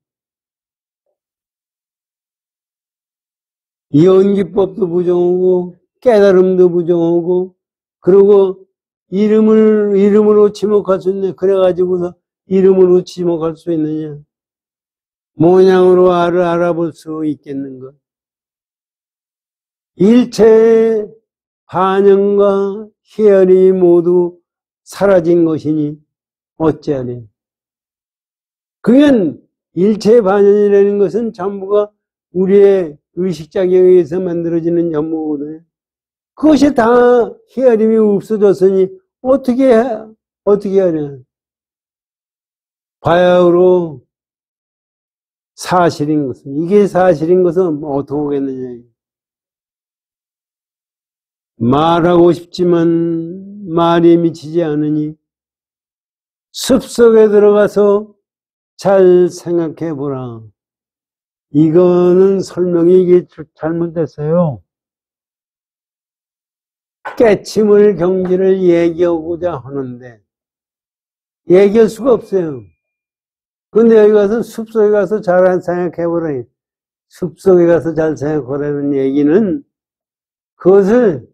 연기법도 부정하고 깨달음도 부정하고 그리고 이름으로 지목할 수 있느냐 그래가지고서 이름으로 지목할 수 있느냐 모양으로 알아볼 수 있겠는가 일체의 반영과 희열이 모두 사라진 것이니 어찌하랴 그건 일체의 반영이라는 것은 전부가 우리의 의식작용에 의해서 만들어지는 전부거든요. 그것이 다 헤아림이 없어졌으니 어떻게 하냐. 바야흐로 사실인 것은 이게 사실인 것은 어떻게 하겠느냐. 말하고 싶지만 말이 미치지 않으니 숲속에 들어가서 잘 생각해 보라. 이거는 설명이 이게 잘못됐어요. 깨침을 경지를 얘기하고자 하는데 얘기할 수가 없어요. 근데 여기 가서 숲속에 가서 잘 생각해 보라. 숲속에 가서 잘 생각하라는 얘기는 그것을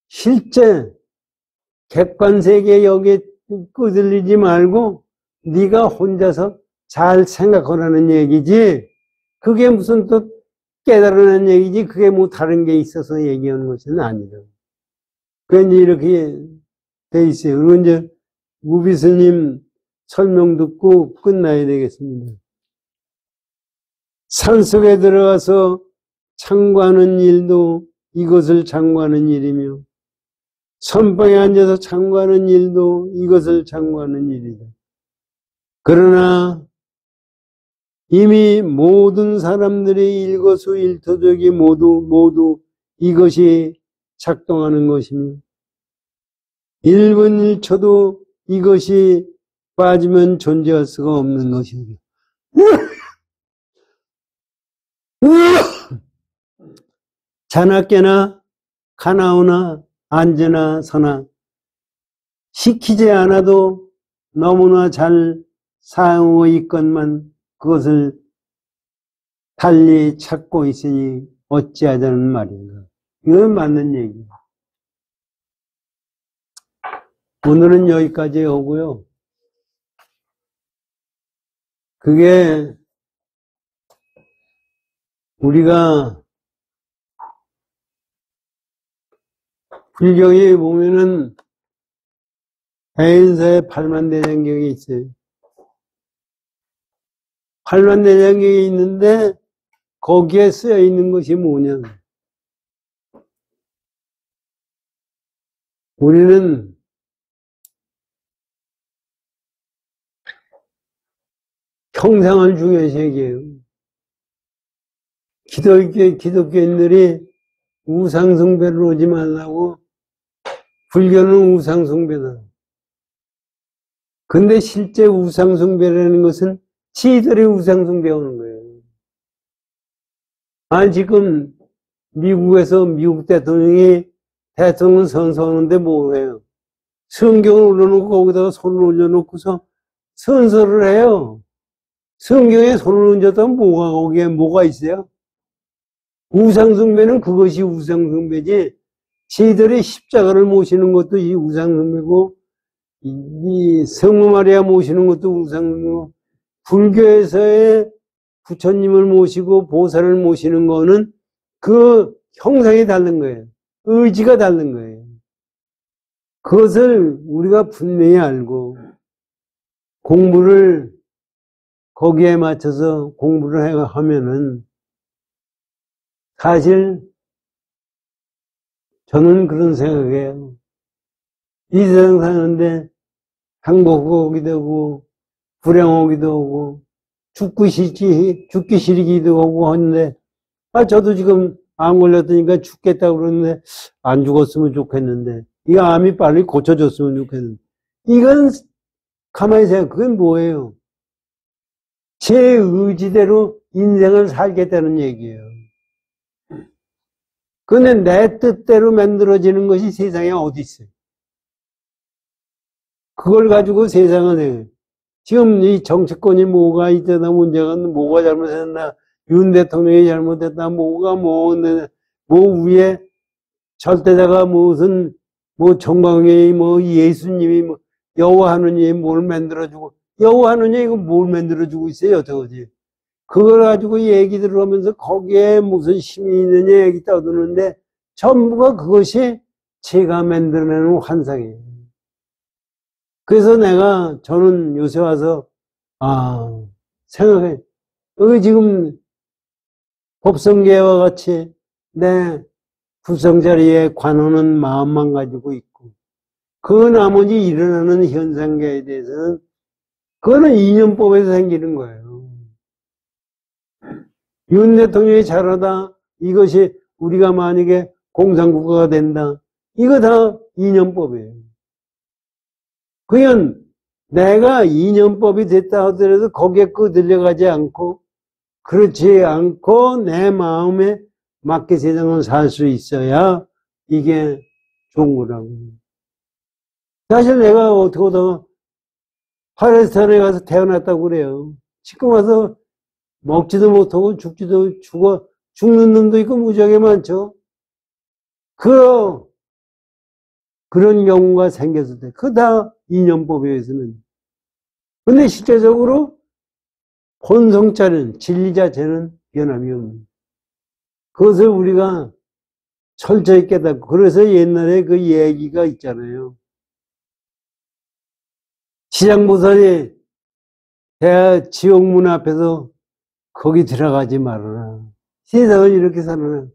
실제 객관세계 여기에 끄들리지 말고 네가 혼자서 잘 생각하라는 얘기지, 그게 무슨 또 깨달으라는 얘기지, 그게 뭐 다른 게 있어서 얘기하는 것은 아니라. 그게 이렇게 돼 있어요. 그리고 이제 무비스님 설명 듣고 끝나야 되겠습니다. 산속에 들어가서 참고하는 일도 이것을 참고하는 일이며, 선방에 앉아서 참고하는 일도 이것을 참고하는 일이다. 그러나 이미 모든 사람들이 일거수일투족이 모두 이것이 작동하는 것이며 1분 1초도 이것이 빠지면 존재할 수가 없는 것이다. 자나 깨나 가나오나 앉으나 서나 시키지 않아도 너무나 잘 사용하고 있건만 그것을 달리 찾고 있으니 어찌하자는 말인가. 이건 맞는 얘기예요. 오늘은 여기까지 오고요. 그게 우리가 불경에 보면은 해인사에 팔만대장경이 있어요. 팔만대장경이 있는데 거기에 쓰여 있는 것이 뭐냐. 우리는 형상을 중요시 여겨요. 기독교인들이 우상숭배를 오지 말라고, 불교는 우상숭배다. 근데 실제 우상숭배라는 것은 지들이 우상숭배하는 거예요. 지금 미국에서 미국 대통령 선서하는데 뭐예요? 성경을 올려놓고 거기다가 손을 올려놓고서 선서를 해요. 성경에 손을 얹었다면 거기에 뭐가 있어요? 우상숭배는 그것이 우상숭배지, 지들이 십자가를 모시는 것도 이 우상숭배고, 이 성모 마리아 모시는 것도 우상숭배고, 불교에서의 부처님을 모시고 보살을 모시는 거는 그 형상이 다른 거예요. 의지가 다른 거예요. 그것을 우리가 분명히 알고 공부를 거기에 맞춰서 공부를 하면은, 사실 저는 그런 생각이에요. 이 세상 사는데 행복하고 오기도 하고 불행하기도 하고 죽기 싫기도 하고 하는데, 저도 지금 암 걸렸으니까 죽겠다고 그러는데 안 죽었으면 좋겠는데, 이 암이 빨리 고쳐졌으면 좋겠는데, 이건 가만히 생각해. 그건 뭐예요? 제 의지대로 인생을 살겠다는 얘기예요. 근데 내 뜻대로 만들어지는 것이 세상에 어디 있어요? 그걸 가지고 세상은, 지금 이 정치권이 뭐가 있다, 문제가 뭐가 잘못했나, 윤 대통령이 잘못했다, 뭐 위에 절대자가 무슨, 정광이 예수님이 여호와 하느님이 뭘 만들어주고, 여호와 하느님이 이거 뭘 만들어주고 있어요, 어떡하지? 그걸 가지고 얘기들을 하면서 거기에 무슨 힘이 있느냐 얘기 떠드는데, 전부가 그것이 제가 만들어내는 환상이에요. 그래서 저는 요새 와서, 생각해. 여기 지금 법성계와 같이 내 불성자리에 관하는 마음만 가지고 있고, 그 나머지 일어나는 현상계에 대해서는, 그거는 인연법에서 생기는 거예요. 윤 대통령이 잘하다, 이것이 우리가 만약에 공산국가가 된다, 이거 다 인연법이에요. 그냥 내가 이념법이 됐다 하더라도 거기에 끄들려가지 않고 그렇지 않고 내 마음에 맞게 세상을 살 수 있어야 이게 좋은 거라고. 사실 내가 어떻게 하다가 팔레스타인에 가서 태어났다고 그래요. 지금 와서 먹지도 못하고 죽는 놈도 있고 무지하게 많죠. 그런 경우가 생겼을 때, 그거 다 이념법에 의해서는. 근데 실제적으로 본성자는, 진리 자체는 변함이 없는. 그것을 우리가 철저히 깨닫고, 그래서 옛날에 그 얘기가 있잖아요. 지장보살이 지옥문 앞에서 거기 들어가지 말아라. 세상은 이렇게 살아라.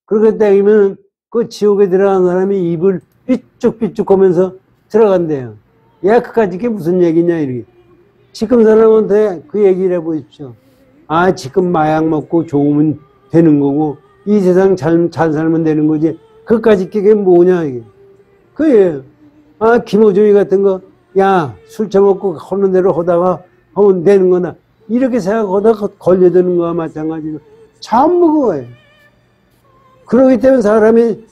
그렇게 되면 그 지옥에 들어간 사람이 입을 삐쭉삐쭉 하면서 들어간대요. 야, 그까짓 게 무슨 얘기냐, 이렇게. 지금 사람한테 그 얘기를 해보십시오. 아, 지금 마약 먹고 좋으면 되는 거고, 이 세상 잘 살면 되는 거지. 그까짓 게 뭐냐, 이게. 그예요. 아, 김호중이 같은 거, 야, 술 처먹고 하는 대로 하다가 하면 되는 거나. 이렇게 생각하다가 걸려드는 거와 마찬가지로. 전부 그거예요. 그렇기 때문에 사람이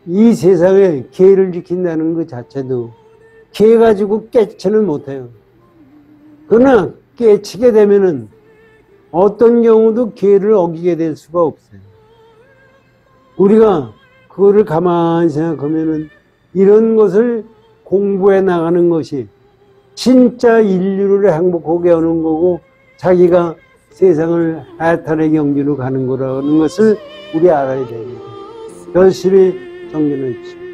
이 세상에 계를 지킨다는 것 자체도 계 가지고 깨치는 못해요. 그러나 깨치게 되면은 어떤 경우도 계를 어기게 될 수가 없어요. 우리가 그거를 가만히 생각하면은 이런 것을 공부해 나가는 것이 진짜 인류를 행복하게 하는 거고 자기가 세상을 해탈의 경지로 가는 거라는 것을 우리 알아야 됩니다. 열심히 정진해 주십시오.